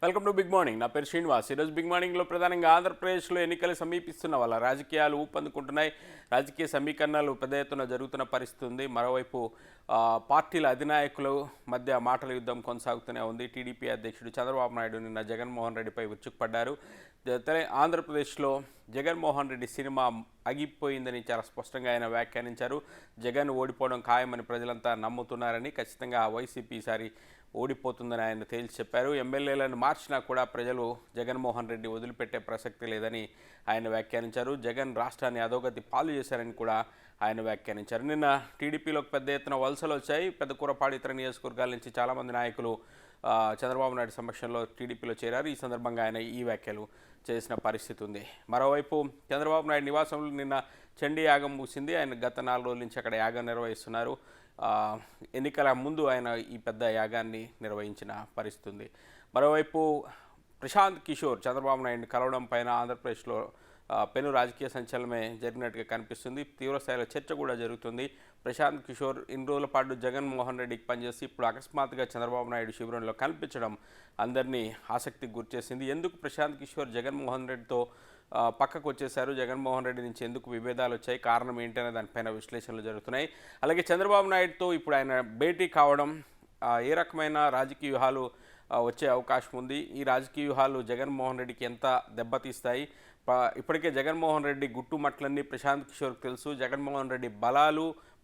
Welcome to big morning. నా పేరు శ్రీనివాస్. ఈరోజు బిగ్ మార్నింగ్లో ప్రధానంగా ఆంధ్రప్రదేశ్లో ఎన్నికలు సమీపిస్తున్న వాళ్ళ రాజకీయాలు ఊపందుకుంటున్నాయి. రాజకీయ సమీకరణాలు పెద్ద ఎత్తున జరుగుతున్న పరిస్థితి ఉంది. మరోవైపు పార్టీల అధినాయకుల మధ్య మాటల యుద్ధం కొనసాగుతూనే ఉంది. టీడీపీ అధ్యక్షుడు చంద్రబాబు నాయుడు నిన్న జగన్మోహన్ రెడ్డిపై విరుచుకుపడ్డారు. ఆంధ్రప్రదేశ్లో జగన్మోహన్ రెడ్డి సినిమా ఆగిపోయిందని చాలా స్పష్టంగా ఆయన వ్యాఖ్యానించారు. జగన్ ఓడిపోవడం ఖాయమని ప్రజలంతా నమ్ముతున్నారని, ఖచ్చితంగా వైసీపీ ఈసారి ఓడిపోతుందని ఆయన తేల్చి చెప్పారు. ఎమ్మెల్యేలను మార్చినా కూడా ప్రజలు జగన్మోహన్ రెడ్డి వదిలిపెట్టే ప్రసక్తి లేదని ఆయన వ్యాఖ్యానించారు. జగన్ రాష్ట్రాన్ని అధోగతి పాలు చేశారని కూడా ఆయన వ్యాఖ్యానించారు. నిన్న టీడీపీలోకి పెద్ద ఎత్తున వలసలు వచ్చాయి. పెద్దకూరపాడు ఇతర నియోజకవర్గాల నుంచి చాలామంది నాయకులు చంద్రబాబు నాయుడు సమక్షంలో టీడీపీలో చేరారు. ఈ సందర్భంగా ఆయన ఈ వ్యాఖ్యలు చేసిన పరిస్థితి ఉంది. మరోవైపు చంద్రబాబు నాయుడు నివాసంలో నిన్న చండీ యాగం ముగిసింది. ఆయన గత 4 రోజుల నుంచి అక్కడ యాగం నిర్వహిస్తున్నారు. ఎన్నికల ముందు ఆయన ఈ పెద్ద యాగాన్ని నిర్వహించిన పరిస్థితి ఉంది. మరోవైపు ప్రశాంత్ కిషోర్ చంద్రబాబు నాయుడిని కలవడం పైన ఆంధ్రప్రదేశ్లో పెను రాజకీయ సంచలనమే జరిగినట్టుగా కనిపిస్తుంది. తీవ్రస్థాయిలో చర్చ కూడా జరుగుతుంది. ప్రశాంత్ కిషోర్ ఇన్ని రోజుల పాటు జగన్మోహన్ రెడ్డికి పనిచేసి ఇప్పుడు అకస్మాత్తుగా చంద్రబాబు నాయుడు శిబిరంలో కనిపించడం అందరినీ ఆసక్తికి గురిచేసింది. ఎందుకు ప్రశాంత్ కిషోర్ జగన్మోహన్ రెడ్డితో పక్కకు వచ్చేశారు, జగన్మోహన్ రెడ్డి నుంచి ఎందుకు విభేదాలు వచ్చాయి, కారణం ఏంటనే దానిపైన విశ్లేషణలు జరుగుతున్నాయి. అలాగే చంద్రబాబు నాయుడుతో ఇప్పుడు ఆయన భేటీ కావడం ఏ రకమైన రాజకీయ వ్యూహాలు వచ్చే అవకాశం ఉంది, ఈ రాజకీయ వ్యూహాలు జగన్మోహన్ రెడ్డికి ఎంత దెబ్బతీస్తాయి, ఇప్పటికే జగన్మోహన్ రెడ్డి గుట్టుమట్లన్నీ ప్రశాంత్ కిషోర్కి తెలుసు. జగన్మోహన్ రెడ్డి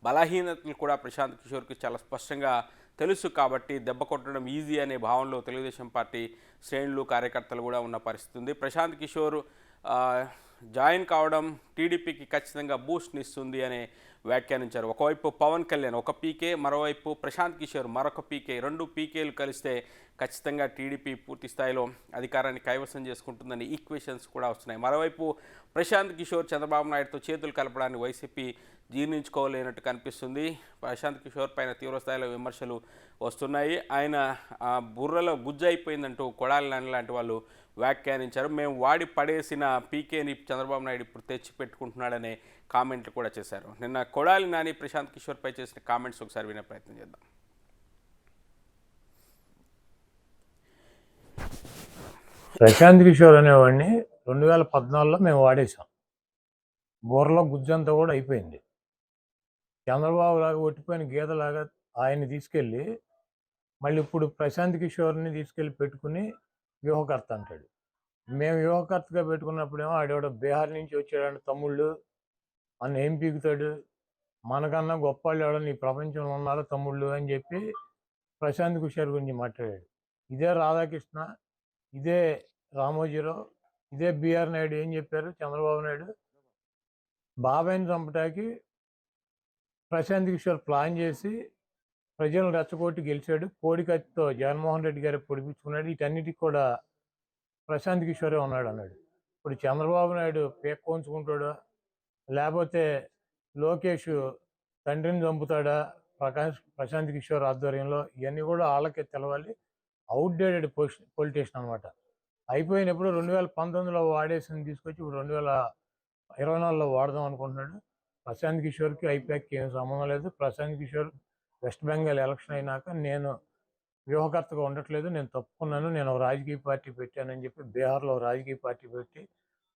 బలహీనతలు కూడా ప్రశాంత్ కిషోర్కి చాలా స్పష్టంగా తెలుసు. కాబట్టి దెబ్బ కొట్టడం ఈజీ అనే భావనలో తెలుగుదేశం పార్టీ శ్రేణులు కార్యకర్తలు కూడా ఉన్న పరిస్థితి ఉంది. ప్రశాంత్ కిషోర్ జాయిన్ కావడం టీడీపీకి ఖచ్చితంగా బూస్ట్ని ఇస్తుంది అనే వ్యాఖ్యానించారు. ఒకవైపు పవన్ కళ్యాణ్ ఒక పీకే, మరోవైపు ప్రశాంత్ కిషోర్ మరొక పీకే, 2 పీకేలు కలిస్తే ఖచ్చితంగా టీడీపీ పూర్తి స్థాయిలో అధికారాన్ని కైవసం చేసుకుంటుందని ఈక్వేషన్స్ కూడా వస్తున్నాయి. మరోవైపు ప్రశాంత్ కిషోర్ చంద్రబాబు నాయుడుతో చేతులు కలపడాన్ని వైసీపీ జీర్ణించుకోలేనట్టు కనిపిస్తుంది. ప్రశాంత్ కిషోర్ పైన తీవ్రస్థాయిలో విమర్శలు వస్తున్నాయి. ఆయన బుర్రలో గుజ్జు అయిపోయిందంటూ కొడాలి నాని లాంటి వాళ్ళు వ్యాఖ్యానించారు. మేము వాడి పడేసిన పీకేని చంద్రబాబు నాయుడు ఇప్పుడు తెచ్చి పెట్టుకుంటున్నాడనే కామెంట్లు కూడా చేశారు. నిన్న కొడాలి నాని ప్రశాంత్ కిషోర్పై చేసిన కామెంట్స్ ఒకసారి వినే ప్రయత్నం చేద్దాం. ప్రశాంత్ కిషోర్ అనేవాడిని 2014లో మేము వాడేసాం. బుర్రలో గుజ్జంతా కూడా అయిపోయింది. చంద్రబాబు లాగా ఒట్టిపోయిన గీతలాగా ఆయన్ని తీసుకెళ్ళి మళ్ళీ ఇప్పుడు ప్రశాంత్ కిషోర్ని తీసుకెళ్ళి పెట్టుకుని వ్యూహకర్త అంటాడు. మేము వ్యూహకర్తగా పెట్టుకున్నప్పుడేమో ఆడేవాడు బీహార్ నుంచి వచ్చాడు తమ్ముళ్ళు అన్న ఏం పీకుతాడు, మనకన్నా గొప్ప వాళ్ళు ఎవడన్నా ఈ ప్రపంచంలో ఉన్నారో తమ్ముళ్ళు అని చెప్పి ప్రశాంత్ కిషోర్ గురించి మాట్లాడాడు. ఇదే రాధాకృష్ణ, ఇదే రామోజీరావు, ఇదే బిఆర్ నాయుడు ఏం చెప్పారు? చంద్రబాబు నాయుడు బాబాయిని చంపటానికి ప్రశాంత్ కిషోర్ ప్లాన్ చేసి ప్రజలను రెచ్చగొట్టి గెలిచాడు. కోడికత్తితో జగన్మోహన్ రెడ్డి గారు పొడిపించుకున్నాడు. వీటన్నిటికి కూడా ప్రశాంత్ కిషోరే ఉన్నాడు అన్నాడు. ఇప్పుడు చంద్రబాబు నాయుడు పేక్కోంచుకుంటాడా, లేకపోతే లోకేష్ తండ్రిని చంపుతాడా ప్రశాంత్ కిషోర్ ఆధ్వర్యంలో? ఇవన్నీ కూడా వాళ్ళకే తెలవాలి. అవుట్డేటెడ్ పొలిటీషియన్ అనమాట. అయిపోయినప్పుడు 2019లో వాడేసింది తీసుకొచ్చి ఇప్పుడు 2024లో వాడదాం అనుకుంటున్నాడు. ప్రశాంత్ కిషోర్కి ఐపాక్కి ఏం సంబంధం లేదు. ప్రశాంత్ కిషోర్ వెస్ట్ బెంగాల్ ఎలక్షన్ అయినాక నేను వ్యూహకర్తగా ఉండట్లేదు, నేను తప్పుకున్నాను, నేను ఒక రాజకీయ పార్టీ పెట్టానని చెప్పి బీహార్లో రాజకీయ పార్టీ పెట్టి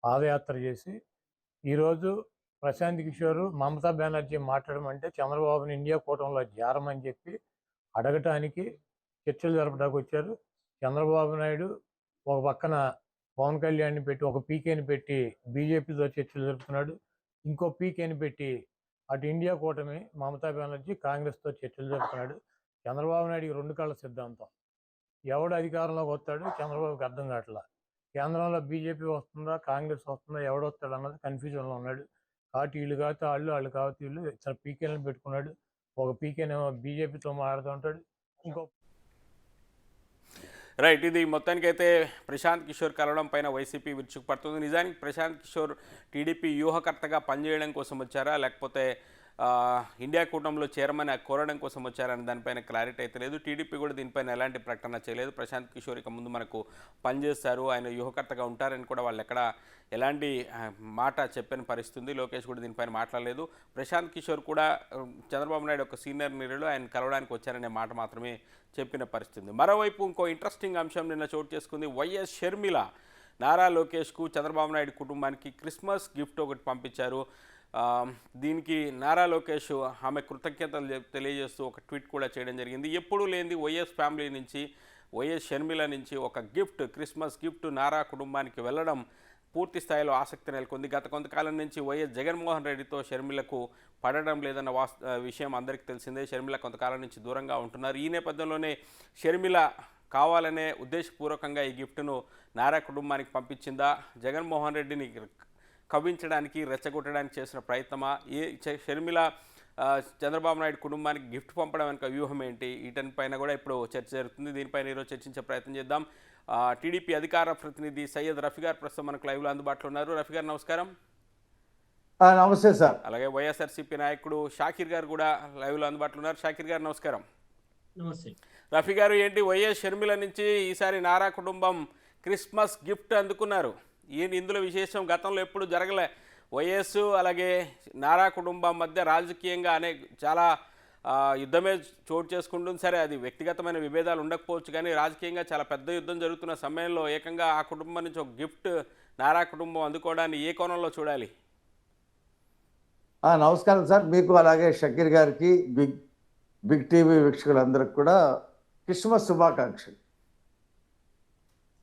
పాదయాత్ర చేసి ఈరోజు ప్రశాంత్ కిషోర్ మమతా బెనర్జీ మాట్లాడమంటే చంద్రబాబుని ఇండియా కూటమిలో చేరమని చెప్పి అడగటానికి చర్చలు జరపడానికి వచ్చారు. చంద్రబాబు నాయుడు ఒక పక్కన పవన్ కళ్యాణ్ని పెట్టి ఒక పీకేని పెట్టి బీజేపీతో చర్చలు జరుపుతున్నాడు. ఇంకో పీకేని పెట్టి అటు ఇండియా కూటమి మమతా బెనర్జీ కాంగ్రెస్తో చర్చలు జరుపుతున్నాడు. చంద్రబాబు నాయుడికి 2 కళ్ళ సిద్ధాంతం. ఎవడు అధికారంలోకి వస్తాడు చంద్రబాబుకి అర్థం కావట్లా. కేంద్రంలో బీజేపీ వస్తుందా కాంగ్రెస్ వస్తుందా ఎవడొస్తాడు అన్నది కన్ఫ్యూజన్లో ఉన్నాడు. కాబట్టి వీళ్ళు కాకపోతే వాళ్ళు కాకపోతే వీళ్ళు ఇతర పీకేలను పెట్టుకున్నాడు. ఒక పీకేనేమో బీజేపీతో మాట్లాడుతూ ఉంటాడు, ఇంకో రైట్. ఇది మొత్తానికైతే ప్రశాంత్ కిషోర్ కలవడం పైన వైసీపీ విరుచుకుపడుతుంది. నిజానికి ప్రశాంత్ కిషోర్ టీడీపీ వ్యూహకర్తగా పనిచేయడం కోసం వచ్చారా, లేకపోతే ఇండియా కూటమిలో చేరమని కోరడం కోసం వచ్చారని దానిపైన క్లారిటీ అయితే లేదు. టీడీపీ కూడా దీనిపైన ఎలాంటి ప్రకటన చేయలేదు. ప్రశాంత్ కిషోర్ ఇక ముందు మనకు పనిచేస్తారు, ఆయన వ్యూహకర్తగా ఉంటారని కూడా వాళ్ళు ఎక్కడ ఎలాంటి మాట చెప్పని పరిస్థితుంది. లోకేష్ కూడా దీనిపైన మాట్లాడలేదు. ప్రశాంత్ కిషోర్ కూడా చంద్రబాబు నాయుడు ఒక సీనియర్ నీరులో ఆయన కలవడానికి వచ్చారనే మాట మాత్రమే చెప్పిన పరిస్థితి. మరోవైపు ఇంకో ఇంట్రెస్టింగ్ అంశం నిన్న చోటు చేసుకుంది. వైఎస్ షర్మిల నారా లోకేష్కు చంద్రబాబు నాయుడు కుటుంబానికి క్రిస్మస్ గిఫ్ట్ ఒకటి పంపించారు. దీనికి నారా లోకేష్ ఆమె కృతజ్ఞతలు తెలియజేస్తూ ఒక ట్వీట్ కూడా చేయడం జరిగింది. ఎప్పుడూ లేనిది వైఎస్ ఫ్యామిలీ నుంచి, వైఎస్ షర్మిల నుంచి ఒక గిఫ్ట్, క్రిస్మస్ గిఫ్ట్ నారా కుటుంబానికి వెళ్ళడం పూర్తి స్థాయిలో ఆసక్తి నెలకొంది. గత కొంతకాలం నుంచి వైఎస్ జగన్మోహన్ రెడ్డితో షర్మిలకు పడడం లేదన్న విషయం అందరికీ తెలిసిందే. షర్మిల కొంతకాలం నుంచి దూరంగా ఉంటున్నారు. ఈ నేపథ్యంలోనే షర్మిల కావాలనే ఉద్దేశపూర్వకంగా ఈ గిఫ్ట్ను నారా కుటుంబానికి పంపించిందా, జగన్మోహన్ రెడ్డిని కవ్వించడానికి, రెచ్చగొట్టడానికి చేసిన ప్రయత్నమా, షర్మిల చంద్రబాబు నాయుడు కుటుంబానికి గిఫ్ట్ పంపడం వెనుక వ్యూహం ఏంటి, వీటనిపైన కూడా ఇప్పుడు చర్చ జరుగుతుంది. దీనిపైన ఈరోజు చర్చించే ప్రయత్నం చేద్దాం. టీడీపీ అధికార ప్రతినిధి సయ్యద్ రఫీ గారు ప్రస్తుతం మనకు లైవ్లో అందుబాటులో ఉన్నారు. రఫీ గారు నమస్కారం. నమస్తే సార్. అలాగే వైఎస్ఆర్సీపీ నాయకుడు షాకీర్ గారు కూడా లైవ్లో అందుబాటులో ఉన్నారు. షాకీర్ గారు నమస్కారం. నమస్తే. రఫీ గారు, ఏంటి వైఎస్ షర్మిల నుంచి ఈసారి నారా కుటుంబం క్రిస్మస్ గిఫ్ట్ అందుకున్నారు, ఏంటి ఇందులో విశేషం? గతంలో ఎప్పుడు జరగలే. వైఎస్ అలాగే నారా కుటుంబం మధ్య రాజకీయంగా చాలా యుద్ధమే చోటు చేసుకుంటుంది. సరే, అది వ్యక్తిగతమైన విభేదాలు ఉండకపోవచ్చు, కానీ రాజకీయంగా చాలా పెద్ద యుద్ధం జరుగుతున్న సమయంలో ఏకంగా ఆ కుటుంబం నుంచి ఒక గిఫ్ట్ నారా కుటుంబం అందుకోవడాన్ని ఏ కోణంలో చూడాలి? నమస్కారం సార్, మీకు అలాగే షకీర్ గారికి, బిగ్ టీవీ వీక్షకులందరికి కూడా క్రిస్మస్ శుభాకాంక్షలు.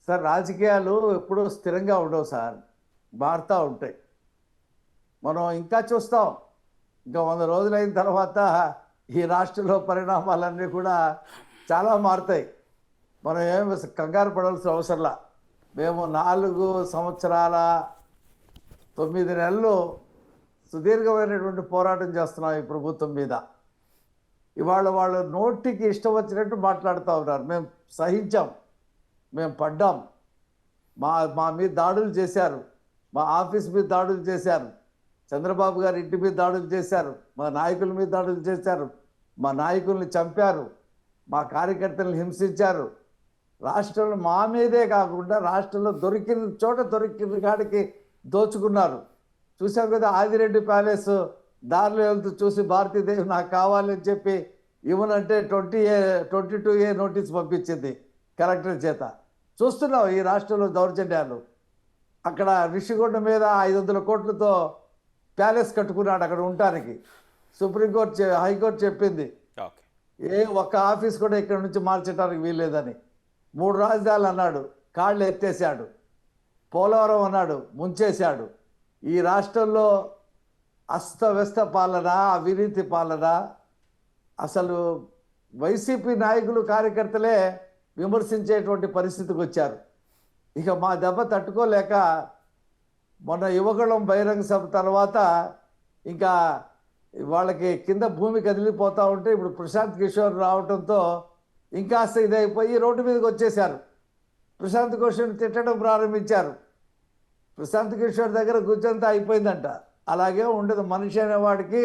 సార్, రాజకీయాలు ఎప్పుడూ స్థిరంగా ఉండవు సార్, మారుతూ ఉంటాయి. మనం ఇంకా చూస్తాం, ఇంకా 100 రోజులైన తర్వాత ఈ రాష్ట్రంలో పరిణామాలన్నీ కూడా చాలా మారుతాయి. మనం ఏమి కంగారు పడాల్సిన అవసరంలా. మేము 4 సంవత్సరాల 9 నెలలు సుదీర్ఘమైనటువంటి పోరాటం చేస్తున్నాం ఈ ప్రభుత్వం మీద. ఇవాళ వాళ్ళు నోటికి ఇష్టం వచ్చినట్టు మాట్లాడుతూ ఉన్నారు. మేము సహించాం, మేము పడ్డాం, మా మీద దాడులు చేశారు, మా ఆఫీస్ మీద దాడులు చేశారు, చంద్రబాబు గారి ఇంటి మీద దాడులు చేశారు, మా నాయకుల మీద దాడులు చేశారు, మా నాయకుల్ని చంపారు, మా కార్యకర్తలను హింసించారు. రాష్ట్రంలో మా మీదే కాకుండా రాష్ట్రంలో దొరికిన కాడికి దోచుకున్నారు. చూసాం కదా, ఆదిరెడ్డి ప్యాలెస్ దారిలో వెళ్తూ చూసి భారతీదేవి నాకు కావాలని చెప్పి ఇవ్వనంటే 22A నోటీస్ పంపించింది కలెక్టర్ చేత. చూస్తున్నాం ఈ రాష్ట్రంలో దౌర్జన్యాలు. అక్కడ రిషికొండ మీద 500 కోట్లతో ప్యాలెస్ కట్టుకున్నాడు అక్కడ ఉండటానికి. సుప్రీంకోర్టు హైకోర్టు చెప్పింది ఒక్క ఆఫీస్ కూడా ఇక్కడ నుంచి మార్చడానికి వీల్లేదని. 3 రాజధానులు అన్నాడు, కాళ్ళు ఎత్తేసాడు. పోలవరం అన్నాడు, ముంచేశాడు. ఈ రాష్ట్రంలో అస్తవ్యస్త పాలన, అవినీతి పాలన. అసలు వైసీపీ నాయకులు, కార్యకర్తలే విమర్శించేటువంటి పరిస్థితికి వచ్చారు. ఇక మా దెబ్బ తట్టుకోలేక మొన్న యువకులం బహిరంగ సభ తర్వాత ఇంకా వాళ్ళకి కింద భూమి కదిలిపోతూ ఉంటే ఇప్పుడు ప్రశాంత్ కిషోర్ రావడంతో ఇంకాస్త ఇదైపోయి రోడ్డు మీదకి వచ్చేసారు. ప్రశాంత్ కిషోర్ తిట్టడం ప్రారంభించారు. ప్రశాంత్ కిషోర్ దగ్గర గుజ్జంతా అయిపోయిందంట. అలాగే ఉండదు, మనిషి అనేవాడికి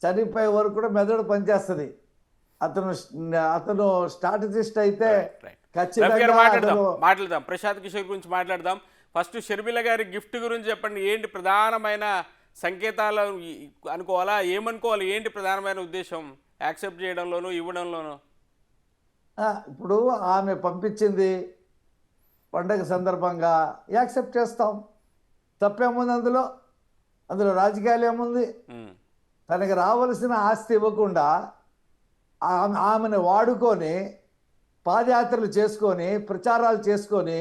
చనిపోయే వరకు కూడా మెదడు పనిచేస్తుంది. అతను స్ట్రాటజిస్ట్ అయితే ఖచ్చితంగా మాట్లాడదాం. ప్రశాంత్ కిషోర్ గురించి మాట్లాడదాం. ఫస్ట్ షర్మిల గారి గిఫ్ట్ గురించి చెప్పండి. ఏంటి ప్రధానమైన సంకేతాలు అనుకోవాలా, ఏమనుకోవాలి? ఏంటి ప్రధానమైన ఉద్దేశం యాక్సెప్ట్ చేయడంలోనూ ఇవ్వడంలోనూ? ఇప్పుడు ఆమె పంపించింది పండగ సందర్భంగా యాక్సెప్ట్ చేస్తాం. తప్పేముంది అందులో రాజకీయాలు ఏముంది? తనకి రావాల్సిన ఆస్తి ఇవ్వకుండా ఆమెను వాడుకొని పాదయాత్రలు చేసుకొని ప్రచారాలు చేసుకొని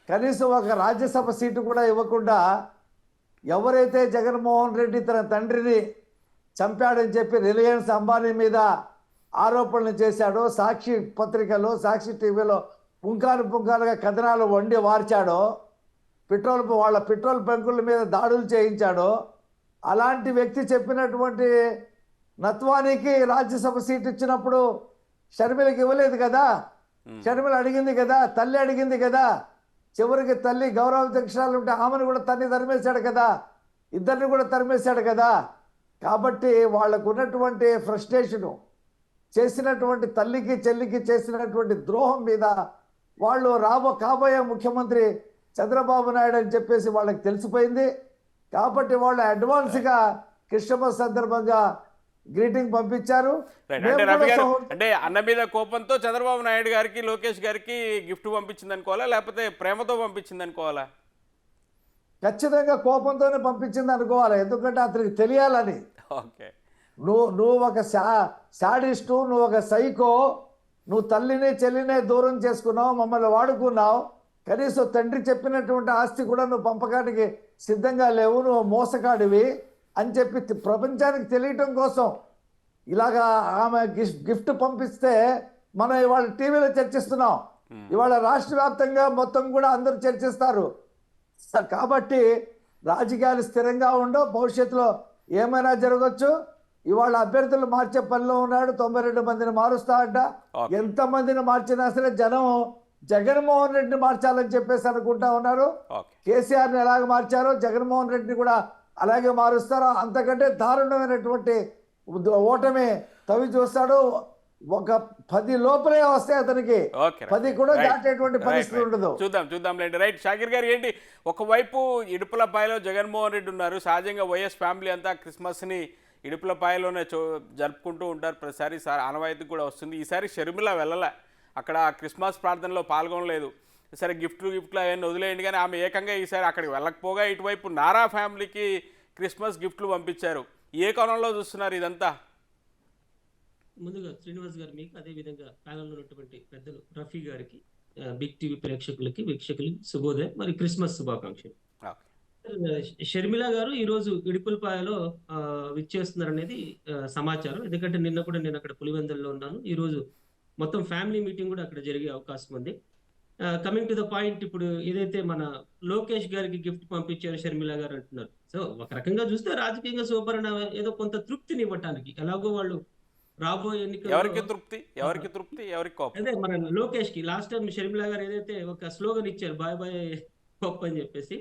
కనీసం ఒక రాజ్యసభ సీటు కూడా ఇవ్వకుండా ఎవరైతే జగన్మోహన్ రెడ్డి తన తండ్రిని చంపాడని చెప్పి రిలయన్స్ అంబానీ మీద ఆరోపణలు చేశాడో, సాక్షి పత్రికలో, సాక్షి టీవీలో పుంకాలుగా కథనాలు వండి వార్చాడో, వాళ్ళ పెట్రోల్ బంకుల మీద దాడులు చేయించాడో, అలాంటి వ్యక్తి చెప్పినటువంటి నత్వానికి రాజ్యసభ సీట్ ఇచ్చినప్పుడు షర్మిలకి ఇవ్వలేదు కదా. షర్మిల అడిగింది కదా, తల్లి అడిగింది కదా. చివరికి తల్లి గౌరవ దక్షిణాలు ఉంటే ఆమెను కూడా తన్ని తరిమేశాడు కదా, ఇద్దరిని కూడా తరిమేశాడు కదా. కాబట్టి వాళ్ళకు ఉన్నటువంటి ఫ్రస్ట్రేషను, చేసినటువంటి తల్లికి చెల్లికి చేసినటువంటి ద్రోహం మీద వాళ్ళు కాబోయే ముఖ్యమంత్రి చంద్రబాబు నాయుడు అని చెప్పేసి వాళ్ళకి తెలిసిపోయింది. కాబట్టి వాళ్ళు అడ్వాన్స్గా క్రిస్మస్ సందర్భంగా గ్రీటింగ్ పంపించారు. రైట్. మేము అంటే కూడా రవి గారు, సహోదరు- అంటే అన్న మీద కోపంతో చంద్రబాబు నాయుడు గారికి లోకేష్ గారికి గిఫ్ట్ పంపించింది అనుకోవాలా, లేకపోతే ప్రేమతో పంపించింది అనుకోవాలా? ఖచ్చితంగా కోపంతోనే పంపించింది అనుకోవాలి. ఎందుకంటే అతనికి తెలియాలని. ఓకే. నువ్వు ఒక శాడిస్టు, నువ్వు ఒక సైకో, నువ్వు తల్లిని చెల్లినే దూరం చేసుకున్నావు, మమ్మల్ని వాడుకున్నావు, కనీసం తండ్రి చెప్పినటువంటి ఆస్తి కూడా నువ్వు పంపకానికి సిద్ధంగా లేవు, నువ్వు మోసగాడివి అని చెప్పి ప్రపంచానికి తెలియటం కోసం ఇలాగా ఆమె గిఫ్ట్ పంపిస్తే మనం ఇవాళ టీవీలో చర్చిస్తున్నాం. ఇవాళ రాష్ట్ర వ్యాప్తంగా మొత్తం కూడా అందరూ చర్చిస్తారు. కాబట్టి రాజకీయాలు స్థిరంగా ఉండవు, భవిష్యత్తులో ఏమైనా జరగచ్చు. ఇవాళ అభ్యర్థులు మార్చే పనిలో ఉన్నాడు, 92 మందిని మారుస్తా అంట. Okay. ఎంతమందిని మార్చినా సరే జనం జగన్మోహన్ రెడ్డిని మార్చాలని చెప్పేసి అనుకుంటా ఉన్నారు. ఓకే. కేసీఆర్ని ఎలాగ మార్చారో జగన్మోహన్ రెడ్డిని కూడా అలాగే మారుస్తారో. అంతకంటే దారుణమైనటువంటి ఓటమి తవి చూస్తాడు. ఒక 10 లోపలే వస్తే అతనికి ఓకే. 10 కూడా రైట్. దాటేటువంటి రైట్, పరిస్థితి రైట్. ఉండదు. చూద్దాంలేండి. రైట్. షాకిర్ గారు, ఏంటి ఒకవైపు ఇడుపులపాయలో జగన్మోహన్ రెడ్డి ఉన్నారు. సహజంగా వైఎస్ ఫ్యామిలీ అంతా క్రిస్మస్ని ఇడుపులపాయలోనే జరుపుకుంటూ ఉంటారు. ప్రతిసారి ఆనవాయితీ కూడా వస్తుంది. ఈసారి షర్మిల వెళ్ళలే, అక్కడ క్రిస్మస్ ప్రార్థనలో పాల్గొనలేదు. సరే గిఫ్ట్లు అవన్నీ వదిలేయండి, కానీ ఆమె ఏకంగా ఈసారి అక్కడికి వెళ్ళకపోగా ఇటువైపు నారా ఫ్యామిలీకి క్రిస్మస్ గిఫ్ట్లు పంపించారు. ఏ కోణంలో చూస్తున్నారు ఇదంతా? ముందుగా శ్రీనివాస్ గారు మీకు, అదేవిధంగా ప్యానల్లో ఉన్నటువంటి పెద్దలు రఫీ గారికి, బిగ్ టీవీ ప్రేక్షకులకి వీక్షకులకి శుభోదయం, మరి క్రిస్మస్ శుభాకాంక్షలు. షర్మిల గారు ఈరోజు ఇడుపులపాయలో విచ్చేస్తున్నారనేది సమాచారం. ఎందుకంటే నిన్న కూడా నేను అక్కడ పులివెందుల్లో ఉన్నాను. ఈరోజు మొత్తం ఫ్యామిలీ మీటింగ్ కూడా అక్కడ జరిగే అవకాశం ఉంది. కమింగ్ టు ద పాయింట్, ఇప్పుడు ఏదైతే మన లోకేష్ గారికి గిఫ్ట్ పంపించారు షర్మిల గారు అంటున్నారు. సో ఒక రకంగా చూస్తే రాజకీయంగా సూపర్ ఏదో కొంత తృప్తిని ఇవ్వటానికి, ఎలాగో వాళ్ళు రాబోయే ఎవరికి ఎన్నికల్లో తృప్తి ఎవరికి కోపం? అదే మన లోకేష్ కి లాస్ట్ టైం షర్మిల గారు ఏదైతే ఒక స్లోగన్ ఇచ్చారు, బాయ్ బాయ్ పప్పు అని చెప్పేసి,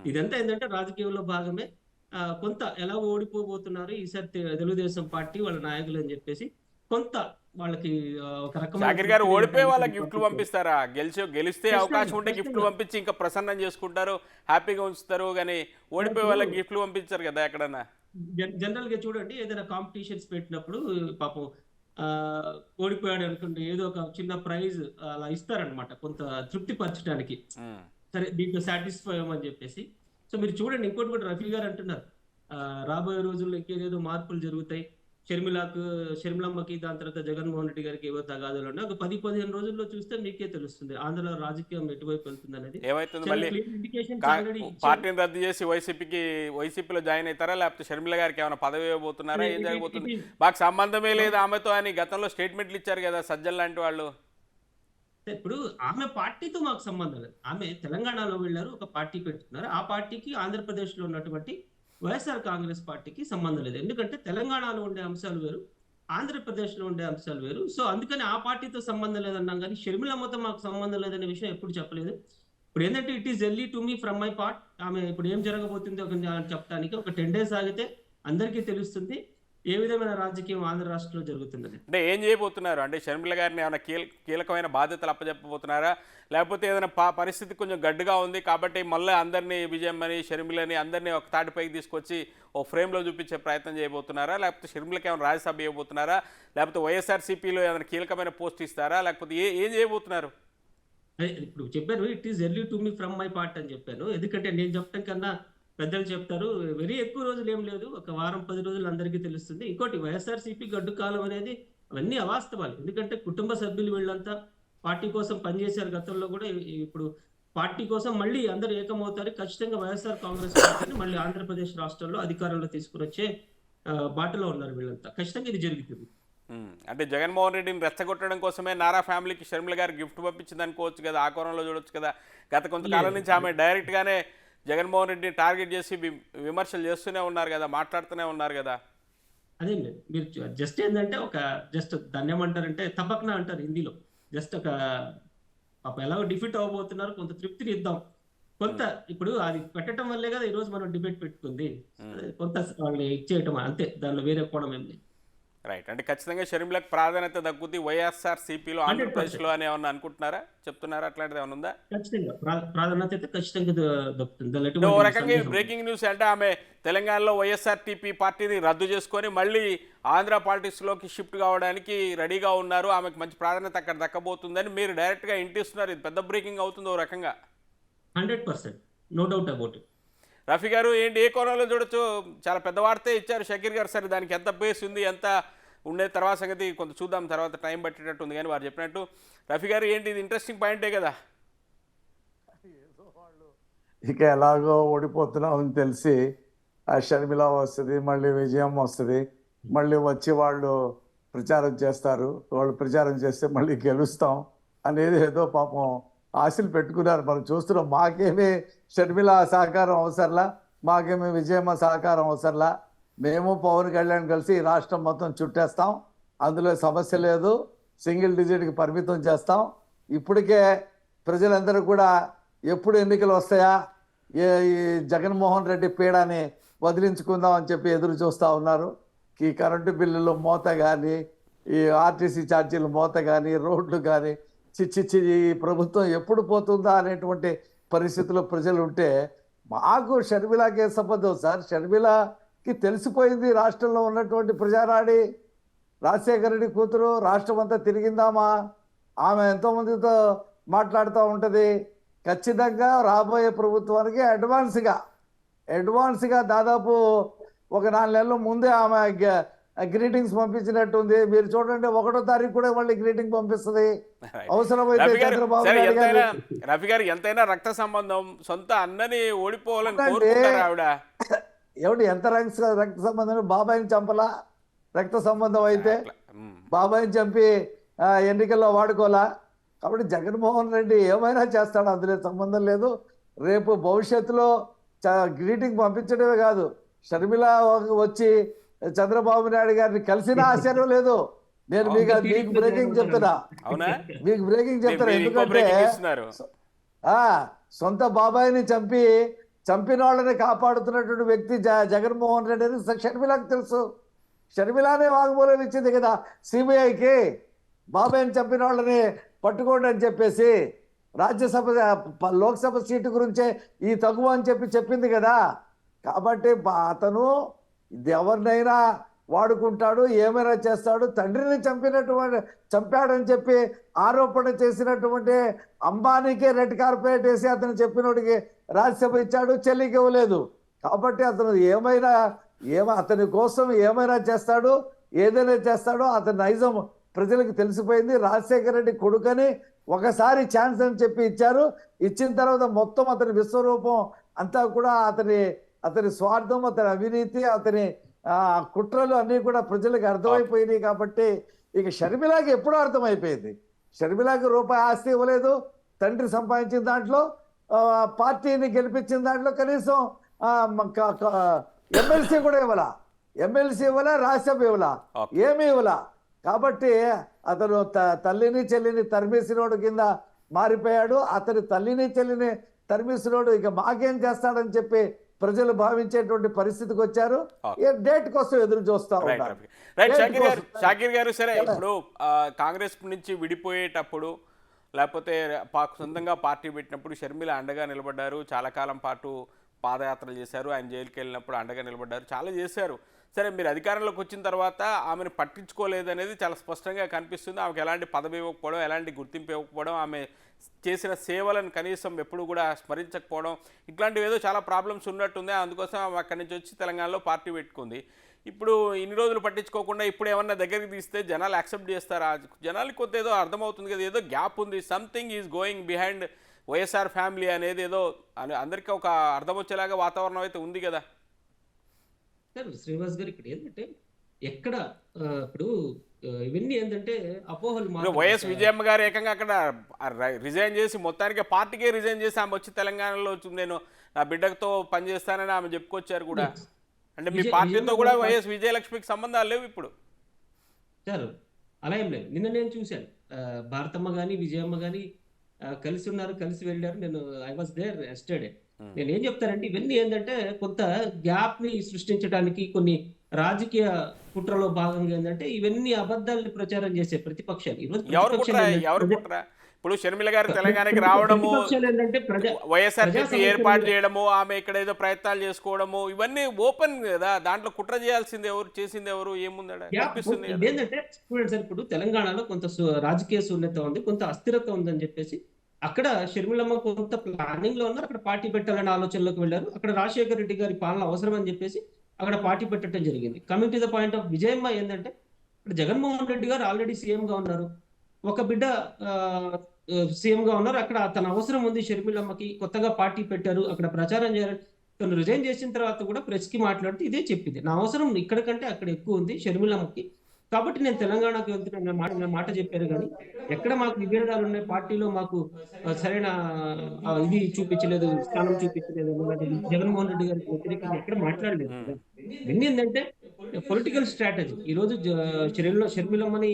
ఇదంతా ఏంటంటే రాజకీయంలో భాగమే. కొంత ఎలా ఓడిపోబోతున్నారు ఈసారి తెలుగుదేశం పార్టీ వాళ్ళ నాయకులు అని చెప్పేసి కొంత వాళ్ళకి ఒక రకమైన షాకిర్ గారు, తృప్తిని ఓడిపోయే వాళ్ళ ఇవ్వడానికి గిఫ్ట్లు పంపించారు. పంపిస్తారా? గెలిస్తే అవకాశం ఉంటే గిఫ్ట్లు ఖచ్చితంగా. పంపించి ఇంకా ప్రసన్నం చేసుకుంటారు, హ్యాపీగా ఉంచుతారు. కానీ ఓడిపోయే వాళ్ళకి గిఫ్ట్లు పంపించారు కదా ఎక్కడన్నా. జనరల్ గా చూడండి, ఏదైనా కాంపిటీషన్స్ పెట్టినప్పుడు పాపం ఓడిపోయాడు అనుకుంటే ఏదో ఒక చిన్న ప్రైజ్ అలా ఇస్తారనమాట, కొంత తృప్తి పరచడానికి. సరే దీంట్లో సాటిస్ఫై అవ్వమని చెప్పేసి. సో మీరు చూడండి, ఇంకోటి కూడా రఫీ గారు అంటున్నారు, రాబోయే రోజుల్లో ఇంకేదేదో మార్పులు జరుగుతాయి, షర్మిలమ్మకి, దాని తర్వాత జగన్మోహన్ రెడ్డి గారికి ఏవో తగాదులు ఉన్నాయి. ఒక 10-15 రోజుల్లో చూస్తే మీకే తెలుస్తుంది ఆంధ్రలో రాజకీయం ఎటువైపు వెళ్తుంది అనేది. ఏమైతుంది మళ్ళీ? ఇండికేషన్ ఆల్రెడీ పార్టీని రద్దు చేసి వైసీపీలో జాయిన్ అవుతారా, లేకపోతే షర్మిల గారికి ఏమైనా పదవి ఇవ్వబోతున్నారా? ఏం జరగబోతుంది? మాకు సంబంధమే లేదు ఆమెతో అని గతంలో స్టేట్మెంట్లు ఇచ్చారు కదా సజ్జల్ లాంటి వాళ్ళు. ఇప్పుడు ఆమె పార్టీతో మాకు సంబంధం లేదు. ఆమె తెలంగాణలో వెళ్ళారు, ఒక పార్టీ పెట్టుకున్నారు. ఆ పార్టీకి ఆంధ్రప్రదేశ్ లో ఉన్నటువంటి వైఎస్ఆర్ కాంగ్రెస్ పార్టీకి సంబంధం లేదు. ఎందుకంటే తెలంగాణలో ఉండే అంశాలు వేరు, ఆంధ్రప్రదేశ్ లో ఉండే అంశాలు వేరు. సో అందుకని ఆ పార్టీతో సంబంధం లేదన్నాం, కానీ షర్మిలమ్మతో మాకు సంబంధం లేదనే విషయం ఎప్పుడు చెప్పలేదు. ఇప్పుడు ఏంటంటే it is early to me from my part. ఆమె ఇప్పుడు ఏం జరగబోతుందో చెప్పడానికి ఒక 10 days ఆగితే అందరికీ తెలుస్తుంది ఏ విధమైన రాజకీయం ఆంధ్ర రాష్ట్రంలో జరుగుతున్నది. అంటే ఏం చేయబోతున్నారు? అంటే షర్మిల గారిని ఏమైనా కీలకమైన బాధ్యతలు అప్పచెప్పబోతున్నారా, లేకపోతే ఏదైనా పరిస్థితి కొంచెం గడ్డుగా ఉంది కాబట్టి మళ్ళీ అందరినీ విజయమ్మని షర్మిలని అందరినీ ఒక తాటిపైకి తీసుకొచ్చి ఓ ఫ్రేమ్లో చూపించే ప్రయత్నం చేయబోతున్నారా, లేకపోతే షర్మిలకి ఏమైనా రాజ్యసభ ఇవ్వబోతున్నారా, లేకపోతే వైఎస్ఆర్సీపీలో ఏమైనా కీలకమైన పోస్ట్ ఇస్తారా, లేకపోతే ఏం చేయబోతున్నారు? ఇప్పుడు చెప్పాను, it is early to me from my part అని చెప్పాను. ఎందుకంటే నేను చెప్పడం కన్నా పెద్దలు చెప్తారు. వెరీ ఎక్కువ రోజులు ఏం లేదు, ఒక వారం 10 రోజులు అందరికీ తెలుస్తుంది. ఇంకోటి వైఎస్ఆర్సీపీ గడ్డు కాలం అనేది అవన్నీ అవాస్తవాలు. ఎందుకంటే కుటుంబ సభ్యులు వీళ్ళంతా పార్టీ కోసం పనిచేశారు గతంలో కూడా. ఇప్పుడు పార్టీ కోసం మళ్ళీ అందరూ ఏకమవుతారు. ఖచ్చితంగా వైఎస్ఆర్ కాంగ్రెస్ పార్టీని మళ్ళీ ఆంధ్రప్రదేశ్ రాష్ట్రంలో అధికారంలో తీసుకుని వచ్చే బాటలో ఉన్నారు వీళ్ళంతా. ఖచ్చితంగా ఇది జరుగుతుంది. అంటే జగన్మోహన్ రెడ్డిని రెచ్చగొట్టడం కోసమే నారా ఫ్యామిలీకి షర్మిల గారు గిఫ్ట్ పంపించింది అనుకోవచ్చు కదా, ఆ కోణంలో చూడొచ్చు కదా. గత కొంతకాలం నుంచి ఆమె డైరెక్ట్గానే జగన్మోహన్ రెడ్డిని టార్గెట్ చేసి విమర్శలు చేస్తూనే ఉన్నారు కదా, మాట్లాడుతూనే ఉన్నారు కదా. అదే మీరు జస్ట్ ఏంటంటే ఒక జస్ట్ దాన్ని ఏమంటారంటే తపక్నా అంటారు హిందీలో. జస్ట్ ఒక ఎలాగో డిఫీట్ అవ్వబోతున్నారు, కొంత తృప్తిని ఇద్దాం, కొంత ఇప్పుడు అది పెట్టడం వల్లే కదా ఈ రోజు మనం డిబేట్ పెట్టుకుంది. కొంత వాళ్ళని ఇచ్చేయటం అంతే, దానిలో వేరే కోణం ఏం లేదు. రైట్. అంటే ఖచ్చితంగా షర్మిలకు ప్రాధాన్యత దక్కుద్ది వైఎస్ఆర్ సిపిలో 100% ఆంధ్రప్రదేశ్లో అని ఏమన్నా అనుకుంటున్నారా, చెప్తున్నారా, అట్లాంటిది ఏమైనా ఉందా? ఖచ్చితంగా ప్రాధాన్యత అయితే ఖచ్చితంగా దక్కుతుంది. దానిలో అంటే ఓ ఎటువంటి రకంగా ఇది సందేహం లేదు. Breaking news. అంటే ఆమె తెలంగాణలో వైఎస్ఆర్టీపీ పార్టీని రద్దు చేసుకొని మళ్ళీ ఆంధ్ర పాలిటిక్స్లోకి షిఫ్ట్ కావడానికి రెడీగా ఉన్నారు, ఆమెకు మంచి ప్రాధాన్యత అక్కడ దక్కబోతుందని మీరు డైరెక్ట్గా ఇంటిస్తున్నారు. ఇది పెద్ద బ్రేకింగ్ అవుతుంది ఓ రకంగా. 100%, no doubt about it. Rafi గారు ఏంటి, ఏ కోణంలో చూడొచ్చు? చాలా పెద్ద వార్తే ఇచ్చారు షకీర్ గారు. సరే దానికి ఎంత బేస్ ఉంది, ఎంత ఉండే తర్వాత సంగతి కొంత చూద్దాం, తర్వాత టైం పట్టేటట్టు ఉంది. కానీ వారు చెప్పినట్టు రఫీ గారు ఏంటి, ఇది ఇంట్రెస్టింగ్ పాయింటే కదా. ఇక ఎలాగో ఓడిపోతున్నామని తెలిసి ఆ షర్మిల వస్తుంది, మళ్ళీ విజయం వస్తుంది, మళ్ళీ వచ్చి వాళ్ళు ప్రచారం చేస్తారు, వాళ్ళు ప్రచారం చేస్తే మళ్ళీ గెలుస్తాం అనేది ఏదో పాపం ఆశలు పెట్టుకున్నారు. మనం చూస్తున్నాం. మాకేమీ షర్మిల సహకారం అవసరంలా, మాకేమీ విజయమ్మ సహకారం అవసరంలా, మేము పవన్ కళ్యాణ్ కలిసి ఈ రాష్ట్రం మొత్తం చుట్టేస్తాం, అందులో సమస్య లేదు, సింగిల్ డిజిట్కి పరిమితం చేస్తాం. ఇప్పటికే ప్రజలందరూ కూడా ఎప్పుడు ఎన్నికలు వస్తాయా, ఈ జగన్మోహన్ రెడ్డి పీడాని వదిలించుకుందాం అని చెప్పి ఎదురు చూస్తూ ఉన్నారు. ఈ కరెంటు బిల్లులు మోత కానీ, ఈ ఆర్టీసీ ఛార్జీలు మోత కానీ, రోడ్లు కానీ, చిచ్చి ఈ ప్రభుత్వం ఎప్పుడు పోతుందా అనేటువంటి పరిస్థితుల్లో ప్రజలు ఉంటే మాకు షర్మిలాకి ఏ సంబంధం సార్? షర్మిలకి తెలిసిపోయింది రాష్ట్రంలో ఉన్నటువంటి ప్రజారాడి, రాజశేఖర రెడ్డి కూతురు, రాష్ట్రం అంతా తిరిగిందామా, ఆమె ఎంతోమందితో మాట్లాడుతూ ఉంటుంది. ఖచ్చితంగా రాబోయే ప్రభుత్వానికి అడ్వాన్స్గా దాదాపు ఒక 4 నెలల ముందే ఆమె గ్రీటింగ్స్ పంపించినట్టుంది. మీరు చూడండి, 1వ తారీఖు కూడా మళ్ళీ గ్రీటింగ్ పంపిస్తుంది. అవసరమైతే చంద్రబాబు నాయుడు గారు. రఫీ గారు ఎంతైనా రక్త సంబంధం, సొంత అన్నని ఓడిపోవాలని కోరుకుంటారు ఆవిడ. ఏమిటి ఎంత రక్త సంబంధం? బాబాయిని చంపలా? రక్త సంబంధం అయితే బాబాయిని చంపి ఎన్నికల్లో వాడుకోలా? కాబట్టి జగన్మోహన్ రెడ్డి ఏమైనా చేస్తాడు, అందులో సంబంధం లేదు. రేపు భవిష్యత్తులో గ్రీటింగ్ పంపించడమే కాదు, షర్మిల వచ్చి చంద్రబాబు నాయుడు గారిని కలిసిన ఆశ్చర్యం లేదు. నేను మీకు బ్రేకింగ్ చెప్తున్నా, ఎందుకంటే సొంత బాబాయిని చంపిన వాళ్ళని కాపాడుతున్నటువంటి వ్యక్తి జగన్మోహన్ రెడ్డి అని షర్మిలకు తెలుసు. షర్మిలానే వాగ్మూలం ఇచ్చింది కదా సిబిఐకి, బాబాయిని చంపిన వాళ్ళని పట్టుకోండి అని చెప్పేసి. రాజ్యసభ లోక్సభ సీటు గురించే ఈ తగువ అని చెప్పింది కదా. కాబట్టి అతను ఎవరినైనా వాడుకుంటాడు, ఏమైనా చేస్తాడు. తండ్రిని చంపాడని చెప్పి ఆరోపణ చేసినటువంటి అంబానీకే రెడ్ కార్పెట్ వేసి అతను చెప్పినోడికి రాజ్యసభ ఇచ్చాడు, చెల్లికి ఇవ్వలేదు. కాబట్టి అతను అతని కోసం ఏమైనా చేస్తాడు, ఏదైనా చేస్తాడో. అతని నైజం ప్రజలకు తెలిసిపోయింది. రాజశేఖర రెడ్డి కొడుకని ఒకసారి ఛాన్స్ అని చెప్పి ఇచ్చారు. ఇచ్చిన తర్వాత మొత్తం అతని విశ్వరూపం అంతా కూడా అతని స్వార్థం, అతని అవినీతి, అతని కుట్రలు అన్నీ కూడా ప్రజలకు అర్థమైపోయినాయి. కాబట్టి ఇక షర్మిలాకి ఎప్పుడూ అర్థమైపోయింది. షర్మిలాకి రూపాయి ఆస్తి ఇవ్వలేదు. తండ్రి సంపాదించిన దాంట్లో, పార్టీని గెలిపించిన దాంట్లో కనీసం ఎమ్మెల్సీ కూడా ఇవ్వలా, రాజ్యసభ ఇవ్వలా, ఏమీ ఇవ్వలా. కాబట్టి అతను తల్లిని చెల్లిని తరిమేసినోడు కింద మారిపోయాడు. అతని తల్లిని చెల్లిని తరిమేసినోడు ఇక మాకేం చేస్తాడని చెప్పి ప్రజలు భావించేటువంటి పరిస్థితికి వచ్చారు. డేట్ కోసం ఎదురు చూస్తా ఉన్నారు. షాకీర్ గారు, సరే ఇప్పుడు కాంగ్రెస్ నుంచి విడిపోయేటప్పుడు లేకపోతే సొంతంగా పార్టీ పెట్టినప్పుడు షర్మిల అండగా నిలబడ్డారు. చాలా కాలం పాటు పాదయాత్రలు చేశారు. ఆయన జైలుకి వెళ్ళినప్పుడు అండగా నిలబడ్డారు, చాలా చేశారు. సరే, మీరు అధికారంలోకి వచ్చిన తర్వాత ఆమెను పట్టించుకోలేదు అనేది చాలా స్పష్టంగా కనిపిస్తుంది. ఆమెకు ఎలాంటి పదవి ఇవ్వకపోవడం, ఎలాంటి గుర్తింపు ఇవ్వకపోవడం, ఆమె చేసిన సేవలను కనీసం ఎప్పుడు కూడా స్మరించకపోవడం, ఇట్లాంటివి ఏదో చాలా ప్రాబ్లమ్స్ ఉన్నట్టుంది. అందుకోసం ఆమె అక్కడి నుంచి వచ్చి తెలంగాణలో పార్టీ పెట్టుకుంది. ఇప్పుడు ఇన్ని రోజులు పట్టించుకోకుండా ఇప్పుడు ఏమన్నా దగ్గరికి తీస్తే జనాలు యాక్సెప్ట్ చేస్తారా? జనాలకి కొంత ఏదో అర్థమవుతుంది కదా, ఏదో గ్యాప్ ఉంది, something is going behind YSR family అనేది ఏదో అందరికీ ఒక అర్థం వచ్చేలాగా వాతావరణం అయితే ఉంది కదా. శ్రీనివాస్ గారు, ఇక్కడ ఏంటంటే ఎక్కడ ఇప్పుడు ఇవన్నీ ఏంటంటే అపోహలు. వైఎస్ విజయమ్మ గారు ఏకంగా అక్కడ రిజైన్ చేసి, మొత్తానికి పార్టీకే రిజైన్ చేసి ఆమె వచ్చి తెలంగాణలో నేను నా బిడ్డతో పనిచేస్తానని ఆమె చెప్పుకొచ్చారు కూడా. అంటే మీ పార్టీతో కూడా వైఎస్ విజయలక్ష్మికి సంబంధాలు లేవు ఇప్పుడు? సార్ అలా ఏం లేదు. నిన్న నేను చూశాను, భారతమ్మ కానీ విజయమ్మ కానీ కలిసి ఉన్నారు, కలిసి వెళ్ళారు. నేను ఐ వాస్ దేర్ ఎస్టర్డే. ఉమ్. నేను ఏం చెప్తానంటే ఇవన్నీ ఏంటంటే కొంత గ్యాప్ ని సృష్టించడానికి కొన్ని రాజకీయ కుట్రలో భాగంగా ఏంటంటే ఇవన్నీ అబద్ధాలను ప్రచారం చేసే ప్రతిపక్షాలు ఈరోజు ఎవరు కుట్ర ప్రతిపక్షాలు ఎవరు ఏంటంటే కుట్ర ఇప్పుడు షర్మిల గారు తెలంగాణకి రావడము, ప్రతిపక్షాలు ఏంటంటే ప్రజా వైఎస్ఆర్సీపీ సమస్యల ఏర్పాటు మీద చేయడము, ఆమె ఇక్కడ ఏదో ప్రయత్నాలు చేసుకోవడము, ఇవన్నీ ఓపెన్ కదా. దాంట్లో కుట్ర చేయాల్సింది ఎవరు, చేసింది ఎవరు, ఏముందా కనిపిస్తుంది కదా. ఇదేంటంటే చూడండి సార్, ఇప్పుడు తెలంగాణలో కొంత రాజకీయ శూన్యత ఉంది, కొంత అస్థిరత ఉందని చెప్పేసి అక్కడ షర్మిలమ్మ కొంత ప్లానింగ్ లో ఉన్నారు. అక్కడ పార్టీ పెట్టాలనే ఆలోచనలోకి వెళ్ళారు. అక్కడ రాజశేఖర రెడ్డి గారి పాలన అవసరం అని చెప్పేసి అక్కడ పార్టీ పెట్టడం జరిగింది. Coming to the point of Vijayamma ఏంటంటే ఇప్పుడు జగన్మోహన్ రెడ్డి గారు ఆల్రెడీ సీఎం గా ఉన్నారు, ఒక బిడ్డ సీఎం గా ఉన్నారు. అక్కడ తన అవసరం ఉంది షర్మిలమ్మకి, కొత్తగా పార్టీ పెట్టారు, అక్కడ ప్రచారం చేయాలని తను రిజైన్ చేసిన తర్వాత కూడా ప్రెస్ కి మాట్లాడుతూ ఇదే చెప్పింది, నా అవసరం ఇక్కడ కంటే అక్కడ ఎక్కువ ఉంది షర్మిలమ్మకి, కాబట్టి నేను తెలంగాణకు వెళ్తున్నాను నా మాట చెప్పారు. కానీ ఎక్కడ మాకు విభేదాలు ఉన్నాయి, పార్టీలో మాకు సరైన ఇది చూపించలేదు, స్థానం చూపించలేదు అన్నది జగన్మోహన్ రెడ్డి గారికి వ్యతిరేకంగా ఎక్కడ మాట్లాడలేదు కదా. ఇవన్నీ ఏంటంటే పొలిటికల్ స్ట్రాటజీ. ఈ రోజు షర్మిలమ్మని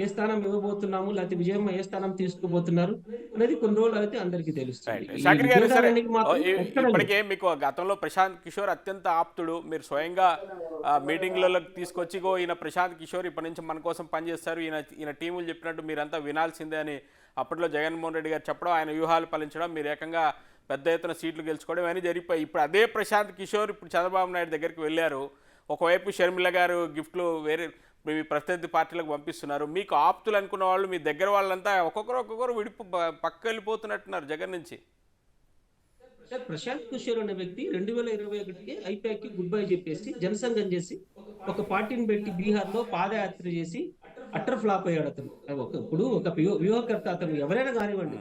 ఏ స్థానం ఇవ్వబోతున్నాము, లేకపోతే విజయమ్మ ఏ స్థానం తీసుకుపోతున్నారు అనేది కొన్ని రోజులు అయితే అందరికీ తెలుస్తుంది. రైట్. ఈ షాకిర్ గారు, సరే విభేదాలనేవి మాత్రం ఎక్కడ లేవు. ఇప్పటికే మీకు గతంలో ప్రశాంత్ కిషోర్ అత్యంత ఆప్తుడు, మీరు స్వయంగా మీటింగ్లలో తీసుకొచ్చి "గో ఈయన ప్రశాంత్ కిషోర్ ఇప్పటి నుంచి మన కోసం పనిచేస్తారు, ఈయన టీములు చెప్పినట్టు మీరంతా వినాల్సిందే" అని అప్పట్లో జగన్మోహన్ రెడ్డి గారు చెప్పడం, ఆయన వ్యూహాలు ఫలించడం, మీరు ఏకంగా పెద్ద ఎత్తున సీట్లు గెలుచుకోవడం ఇవన్నీ జరిగిపోయి, ఇప్పుడు అదే ప్రశాంత్ కిషోర్ ఇప్పుడు చంద్రబాబు నాయుడు దగ్గరికి వెళ్ళారు. ఒకవైపు షర్మిల గారు గిఫ్ట్లు వేరే మీ ప్రత్యర్థి పార్టీలకు పంపిస్తున్నారు. మీకు ఆప్తులు అనుకున్న వాళ్ళు, మీ దగ్గర వాళ్ళంతా ఒక్కొక్కరు విడిపు పక్క వెళ్ళిపోతున్నట్టున్నారు జగన్ నుంచి. సార్, ప్రశాంత్ కిషోర్ అనే వ్యక్తి 2021కి ఐపాక్ కి గుడ్ బై చెప్పేసి జనసంఘం చేసి ఒక పార్టీని పెట్టి బీహార్ లో పాదయాత్ర చేసి అట్టర్ ఫ్లాప్ అయ్యాడు అతను. ఇప్పుడు ఒక వ్యూహకర్త అతను, ఎవరైనా కానివ్వండి,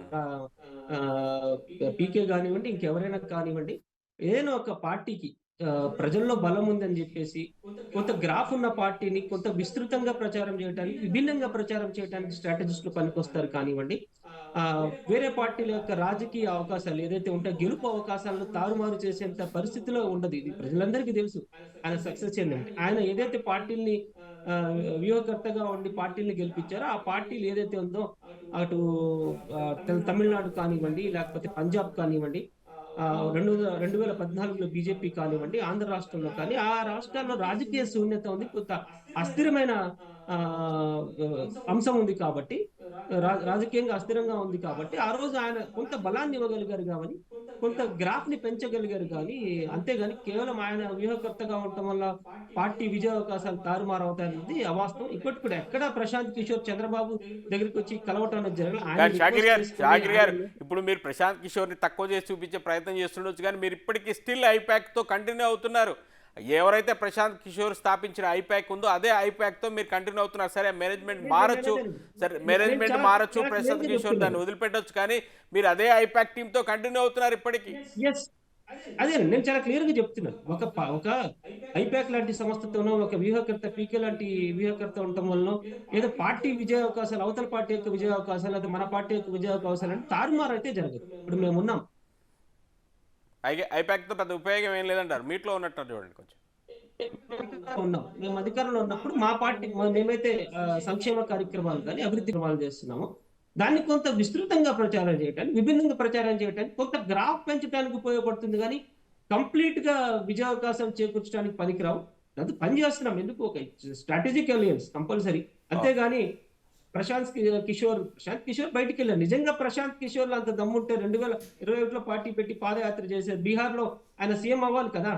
పీకే కానివ్వండి, ఇంకెవరైనా కానివ్వండి, ఏదైనా ఒక పార్టీకి ప్రజల్లో బలం ఉందని చెప్పేసి కొంత గ్రాఫ్ ఉన్న పార్టీని కొంత విస్తృతంగా ప్రచారం చేయడానికి, విభిన్నంగా ప్రచారం చేయడానికి స్ట్రాటజిస్టులు పనికొస్తారు కానివ్వండి. వేరే పార్టీల యొక్క రాజకీయ అవకాశాలు ఏదైతే ఉంటాయో, గెలుపు అవకాశాలను తారుమారు చేసేంత పరిస్థితిలో ఉండదు. ఇది ప్రజలందరికీ తెలుసు. ఆయన సక్సెస్ ఏంటంటే ఆయన ఏదైతే పార్టీల్ని వ్యూహకర్తగా ఉండి పార్టీల్ని గెలిపించారో, ఆ పార్టీలు ఏదైతే ఉందో అటు తమిళనాడు కానివ్వండి, లేకపోతే పంజాబ్ కానివ్వండి, 2014లో బీజేపీ కానివ్వండి, ఆంధ్ర రాష్ట్రంలో కానీ, ఆ రాష్ట్రాల్లో రాజకీయ శూన్యత ఉంది, కొంత అస్థిరమైన అంశం ఉంది కాబట్టి, రాజకీయంగా అస్థిరంగా ఉంది కాబట్టి ఆ రోజు ఆయన కొంత బలాన్ని ఇవ్వగలిగారు కానీ, కొంత గ్రాఫ్ ని పెంచగలిగారు కానీ, అంతేగాని కేవలం ఆయన వ్యూహకర్తగా ఉండటం వల్ల పార్టీ విజయ అవకాశాలు తారుమారు అవుతాయన్నది అవాస్తవం. ఇప్పటికి కూడా ఎక్కడ ప్రశాంత్ కిషోర్ చంద్రబాబు దగ్గరికి వచ్చి కలవటం అనేది జరగలేదు. షాకిర్ గారు, ఇప్పుడు మీరు ప్రశాంత్ కిషోర్ని తక్కువ చేసి చూపించే ప్రయత్నం చేస్తుండొచ్చు, కానీ మీరు ఇప్పటికీ స్టిల్ ఐపాక్తో కంటిన్యూ అవుతున్నారు. ఎవరైతే ప్రశాంత్ కిషోర్ స్థాపించిన ఐపాక్ ఉందో అదే ఐపాక్తో మీరు కంటిన్యూ అవుతున్నారు. సరే, మేనేజ్మెంట్ మారచ్చు, ప్రశాంత్ కిషోర్ దాన్ని వదిలిపెట్టవచ్చు, కానీ మీరు అదే ఐపాక్ టీంతో కంటిన్యూ అవుతున్నారు ఇప్పటికీ. అదే నేను చాలా క్లియర్ గా చెప్తున్నాను. ఒక ఐపాక్ లాంటి సంస్థతోనో, ఒక వ్యూహకర్త పీకే లాంటి వ్యూహకర్త ఉండటం వల్ల ఏదో పార్టీ విజయ అవకాశాలు, అవతల పార్టీ యొక్క విజయ అవకాశాలు, లేదా మన పార్టీ యొక్క విజయ అవకాశాలు అంటే తారుమారు అయితే జరగదు. ఇప్పుడు మేము ఉన్నాం, ఐపాక్తో పెద్ద ఉపయోగం ఏం లేదంటారు, మీట్లో ఉన్నట్టు చూడండి కొంచెం. ఉన్నాం, మేము అధికారంలో ఉన్నప్పుడు మా పార్టీ మేమైతే సంక్షేమ కార్యక్రమాలు కానీ అభివృద్ధి కార్యక్రమాలు చేస్తున్నాము, దాన్ని కొంత విస్తృతంగా ప్రచారం చేయడానికి, విభిన్నంగా ప్రచారం చేయడానికి, కొంత గ్రాఫ్ పెంచడానికి ఉపయోగపడుతుంది. కానీ కంప్లీట్ గా విజయావకాశం చేకూర్చడానికి పనికిరావు. అది పని చేస్తున్నాం, ఎందుకు ఒక స్ట్రాటజిక్ అలయన్స్ కంపల్సరీ. అంతేగాని ప్రశాంత్ కిషోర్ బయటికి వెళ్ళారు. నిజంగా ప్రశాంత్ కిషోర్ అంత దమ్ముంటే 2021లో పార్టీ పెట్టి పాదయాత్ర చేశారు. బీహార్ లో ఆయన సీఎం అవ్వాలి కదా,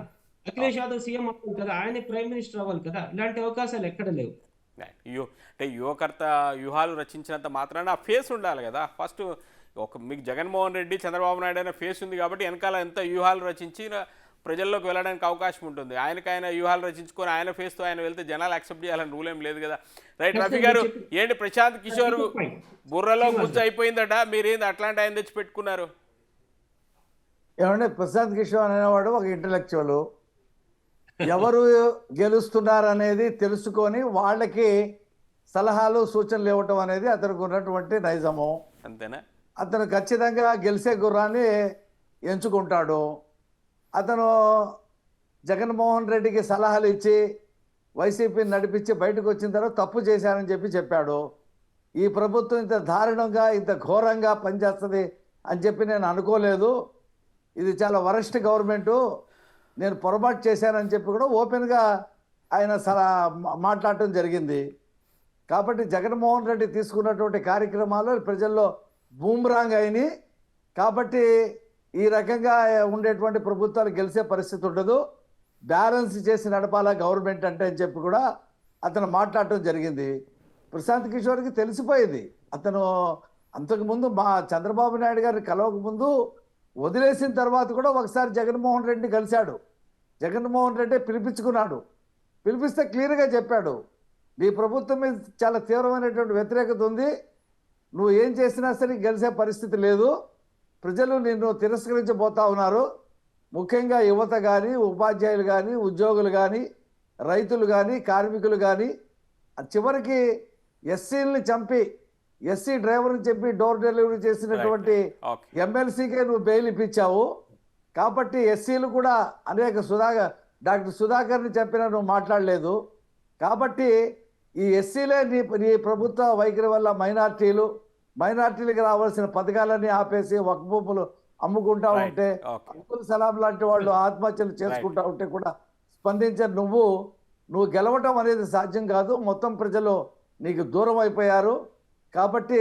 అఖిలేష్ యాదవ్ సీఎం అవ్వాలి కదా, ఆయన ప్రైమ్ మినిస్టర్ అవ్వాలి కదా. ఇలాంటి అవకాశాలు ఎక్కడ లేవు. అంటే యువకర్త వ్యూహాలు రచించినంత మాత్రాన ఆ ఫేస్ ఉండాలి కదా. ఫస్ట్ మీకు జగన్మోహన్ రెడ్డి, చంద్రబాబు నాయుడు అయిన ఫేస్ ఉంది కాబట్టి వెనకాల ఎంత వ్యూహాలు రచించి ప్రజల్లోకి వెళ్ళడానికి అవకాశం ఉంటుంది. ఆయన వ్యూహాలు రచించుకొని ఆయన ఫేస్తో ఆయన వెళ్తే జనాలు యాక్సెప్ట్ చేయాలని రూల్ ఏం లేదు కదా. రైట్. రఫీ గారు, ఏంటి ప్రశాంత్ కిషోర్ బుర్రలో గుజ్జు అయిపోయిందట, మీరేంది అట్లాంటి ఆయన తెచ్చి పెట్టుకున్నారు? ఏమంటే ప్రశాంత్ కిషోర్ అనేవాడు ఒక ఇంటలెక్చువల్, ఎవరు గెలుస్తున్నారనేది తెలుసుకొని వాళ్ళకి సలహాలు సూచనలు ఇవ్వటం అనేది అతనికి ఉన్నటువంటి నైజము. అంతేనా? అతను ఖచ్చితంగా గెలిచే గుర్రాన్ని ఎంచుకుంటాడు. అతను జగన్మోహన్ రెడ్డికి సలహాలు ఇచ్చి వైసీపీని నడిపించి బయటకు వచ్చిన తర్వాత తప్పు చేశారని చెప్పాడు. ఈ ప్రభుత్వం ఇంత దారుణంగా ఇంత ఘోరంగా పనిచేస్తుంది అని చెప్పి నేను అనుకోలేదు. ఇది చాలా వరస్ట్ గవర్నమెంటు, నేను పొరపాటు చేశానని చెప్పి కూడా ఓపెన్గా ఆయన మాట్లాడటం జరిగింది. కాబట్టి జగన్మోహన్ రెడ్డి తీసుకున్నటువంటి కార్యక్రమాలు ప్రజల్లో బూమ్రాంగ్ అయినాయి. కాబట్టి ఈ రకంగా ఉండేటువంటి ప్రభుత్వాలు గెలిచే పరిస్థితి ఉండదు, బ్యాలెన్స్ చేసి నడపాలా గవర్నమెంట్ అంటే అని చెప్పి కూడా అతను మాట్లాడటం జరిగింది. ప్రశాంత్ కిషోర్కి తెలిసిపోయింది. అతను అంతకుముందు మా చంద్రబాబు నాయుడు గారిని కలవకముందు వదిలేసిన తర్వాత కూడా ఒకసారి జగన్మోహన్ రెడ్డిని కలిశాడు. జగన్మోహన్ రెడ్డి పిలిపించుకున్నాడు. పిలిపిస్తే క్లియర్గా చెప్పాడు, నీ ప్రభుత్వం మీద చాలా తీవ్రమైనటువంటి వ్యతిరేకత ఉంది, నువ్వు ఏం చేసినా సరే గెలిచే పరిస్థితి లేదు, ప్రజలు నిన్ను తిరస్కరించబోతా ఉన్నారు, ముఖ్యంగా యువత కానీ, ఉపాధ్యాయులు కానీ, ఉద్యోగులు కానీ, రైతులు కానీ, కార్మికులు కానీ. చివరికి ఎస్సీలని చంపి, ఎస్సీ డ్రైవర్ని చెప్పి డోర్ డెలివరీ చేసినటువంటి ఎమ్మెల్సీకే నువ్వు బెయిల్ ఇప్పించావు. కాబట్టి ఎస్సీలు కూడా అనేక డాక్టర్ సుధాకర్ని చెప్పినా నువ్వు మాట్లాడలేదు. కాబట్టి ఈ ఎస్సీలే నీ ప్రభుత్వ వైఖరి వల్ల మైనార్టీలకు రావాల్సిన పథకాలన్నీ ఆపేసి వక్ఫ్ భూములు అమ్ముకుంటా ఉంటే, అబ్దుల్ సలాం లాంటి వాళ్ళు ఆత్మహత్యలు చేసుకుంటా ఉంటే కూడా స్పందించని నువ్వు గెలవటం అనేది సాధ్యం కాదు. మొత్తం ప్రజలు నీకు దూరం అయిపోయారు. కాబట్టి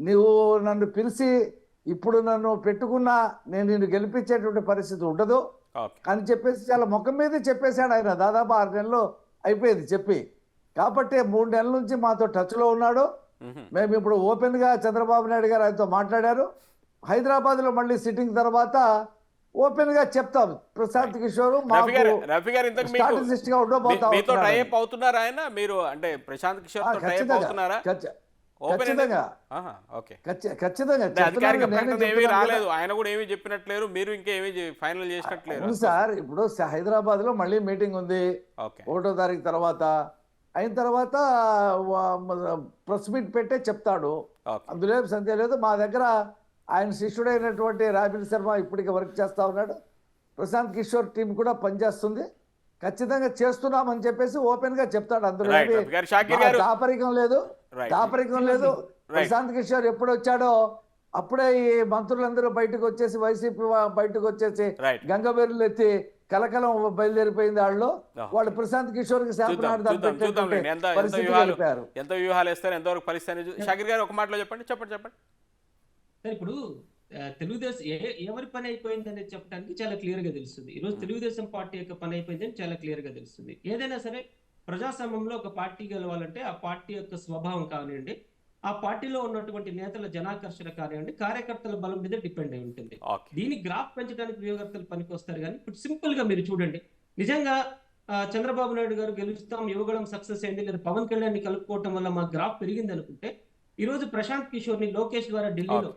నువ్వు నన్ను పిలిచి ఇప్పుడు నన్ను పెట్టుకున్నా నేను నిన్ను గెలిపించేటువంటి పరిస్థితి ఉండదు అని చెప్పేసి చాలా ముఖం మీద చెప్పేశాడు ఆయన. దాదాపు 6 నెలలు అయిపోయింది చెప్పి. కాబట్టి 3 నెలల నుంచి మాతో టచ్లో ఉన్నాడు. మేము ఇప్పుడు ఓపెన్గా చంద్రబాబు నాయుడు గారు ఆయనతో మాట్లాడారు. హైదరాబాద్లో మళ్ళీ సిట్టింగ్ తర్వాత ఓపెన్గా చెప్తాం, ప్రశాంత్ కిషోర్ రఫీ గారు స్ట్రాటజిస్ట్ గా ఉండబోతా అవుతున్నారా ఆయన? మీరు అంటే ప్రశాంత్ కిషోర్ తో టై అప్ అవుతున్నారా? ఖచ్చితంగా రాలేదు, ఆయన కూడా ఏమీ చెప్పినట్లేరు, మీరు ఇంకేమీ ఫైనల్ చేసినట్లేరు సార్. ఇప్పుడు హైదరాబాద్ లో మళ్ళీ మీటింగ్ ఉంది 1వ తారీఖు తర్వాత. అయిన తర్వాత ప్రెస్ మీట్ పెట్టే చెప్తాడు, అందులో ఏం సందేహం లేదు. మా దగ్గర ఆయన శిష్యుడైనటువంటి రాబిన్ శర్మ ఇప్పటికే వర్క్ చేస్తా ఉన్నాడు. ప్రశాంత్ కిషోర్ టీం కూడా పనిచేస్తుంది. ఖచ్చితంగా చేస్తున్నామని చెప్పేసి ఓపెన్ గా చెప్తాడు. అందులో దాపరికం లేదు. ప్రశాంత్ కిషోర్ ఎప్పుడు వచ్చాడో అప్పుడే ఈ మంత్రులందరూ బయటకు వచ్చేసి, వైసీపీ బయటకు వచ్చేసి గంగబెర్రులు ఎత్తి కలకలం బయలుదేరిపోయింది. వాళ్ళు ప్రశాంత్ కిషోర్ కి ఎంత వ్యూహాలు వేస్తారు, ఎంతవరకు పరిస్థితి. షాకిర్ గారు ఒక మాటలో చెప్పండి. ఇప్పుడు తెలుగుదేశం ఎవరి పని అయిపోయింది అనేది చెప్పడానికి చాలా క్లియర్ గా తెలుస్తుంది. ఈరోజు తెలుగుదేశం పార్టీ యొక్క పని అయిపోయిందని చాలా క్లియర్ గా తెలుస్తుంది. ఏదైనా సరే ప్రజాస్వామ్యంలో ఒక పార్టీ గెలవాలంటే ఆ పార్టీ యొక్క స్వభావం కానివ్వండి, ఆ పార్టీలో ఉన్నటువంటి నేతల జనాకర్షణ కానివ్వండి, కార్యకర్తల బలం మీద డిపెండ్ అయి ఉంటుంది. దీని గ్రాఫ్ పెంచడానికి వ్యూహకర్తలు పనికి వస్తారు. కానీ ఇప్పుడు సింపుల్ గా మీరు చూడండి, నిజంగా చంద్రబాబు నాయుడు గారు గెలుస్తాం, యువగళం సక్సెస్ అయింది, లేదా పవన్ కళ్యాణ్ ని కలుపుకోవటం వల్ల మా గ్రాఫ్ పెరిగింది అనుకుంటే, ఈ రోజు ప్రశాంత్ కిషోర్ ని లోకేష్ ద్వారా ఢిల్లీలో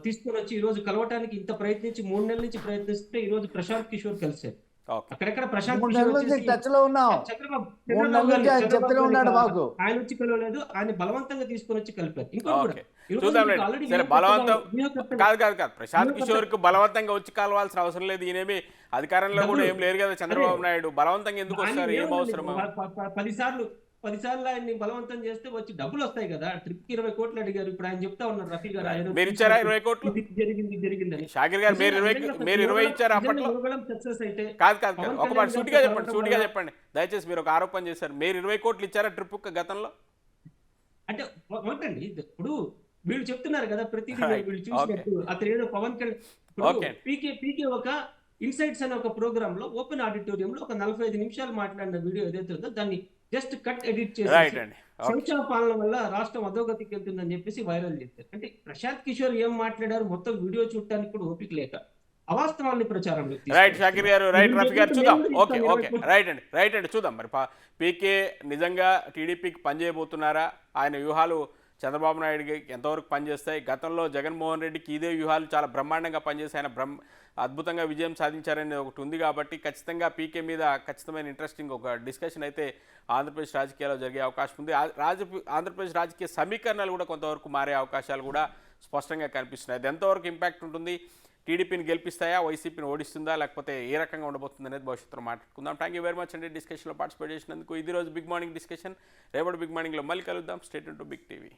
తీసుకొని వచ్చి ఈ రోజు కలవటానికి ఇంత ప్రయత్నించి 3 నెలల నుంచి ప్రయత్నిస్తే ఈ రోజు ప్రశాంత్ కిషోర్ కలిసారు. అక్కడెక్కడ ప్రశాంత్ కిషోర్ ఆయన వచ్చి కలవలేదు, ఆయన బలవంతంగా తీసుకొని వచ్చి కలిపారు. ప్రశాంత్ కిషోర్ కు బలవంతంగా వచ్చి కలవాల్సిన అవసరం లేదు. ఈయనేమి అధికారంలో కూడా ఏం లేరు కదా చంద్రబాబు నాయుడు, బలవంతంగా ఎందుకు వస్తారు? ఏం అవసరం? 10 సార్లు ఆయన్ని బలవంతం చేస్తే వచ్చి డబ్బులు వస్తాయి కదా. ట్రిప్ కి 20 కోట్లు అడిగారు. ఇప్పుడు ఆయన చెప్తా ఉన్నారు రఫీ గారు, మీరు ఇచ్చారా 20 కోట్లు? జరిగిందని. షాకిర్ గారు మీరు 20 ఇచ్చారు అప్పట్లో? సక్సెస్ అయితే కాదు ఒక మాట సూటిగా చెప్పండి దయచేసి. మీరు ఒక ఆరోపణ చేశారు, మీరు 20 కోట్లు ఇచ్చారా ట్రిప్ గతంలో? అంటే ఒకటండి, ఇప్పుడు వీళ్ళు చెప్తున్నారు కదా ప్రతిదీ వీళ్ళు చూసినట్టు. అతను ఏదో పవన్ కళ్యాణ్ పీకే ఒక ఇన్సైట్స్ అనే ఒక ప్రోగ్రామ్ లో ఓపెన్ ఆడిటోరియం లో ఒక 45 నిమిషాలు మాట్లాడిన వీడియో ఏదైతే ఉందో దాన్ని జస్ట్ కట్ ఎడిట్ చేసి సంక్షేమ పాలన వల్ల రాష్ట్రం అధోగతికి వెళ్తుందని చెప్పేసి వైరల్ చేశారు. అంటే ప్రశాంత్ కిషోర్ ఏం మాట్లాడారు మొత్తం వీడియో చూడటానికి కూడా ఓపిక లేక అవాస్తవాన్ని ప్రచారం. షాకిర్ గారు రఫీ గారు చూద్దాం. రైట్ అండి చూద్దాం. మరి పీకే నిజంగా టీడీపీకి పనిచేయబోతున్నారా? ఆయన వ్యూహాలు చంద్రబాబు నాయుడుకి ఎంతవరకు పనిచేస్తాయి? గతంలో జగన్మోహన్ రెడ్డికి ఇదే వ్యూహాలు చాలా బ్రహ్మాండంగా పనిచేసి ఆయన అద్భుతంగా విజయం సాధించారనేది ఒకటి ఉంది. కాబట్టి ఖచ్చితంగా పీకే మీద ఖచ్చితమైన ఇంట్రెస్టింగ్ ఒక డిస్కషన్ అయితే ఆంధ్రప్రదేశ్ రాజకీయాల్లో జరిగే అవకాశం ఉంది. ఆంధ్రప్రదేశ్ రాజకీయ సమీకరణాలు కూడా కొంతవరకు మారే అవకాశాలు కూడా స్పష్టంగా కనిపిస్తున్నాయి. అది ఎంతవరకు ఇంపాక్ట్ ఉంటుంది, టీడీపీని గెలిపిస్తాయా, వైసీపీని ఓడిస్తుందా, లేకపోతే ఏ రకంగా ఉండబోతుంది అనేది భవిష్యత్తులో మాట్లాడుకుందాం. థ్యాంక్ యూ వెరీ మచ్ అండి డిస్కషన్లో పార్టిసిపేట్ చేసినందుకు. ఇది రోజు బిగ్ మార్నింగ్ డిస్కషన్. రేపటి బిగ్ మార్నింగ్లో మళ్ళీ కలుద్దాం. Stay tune to big TV.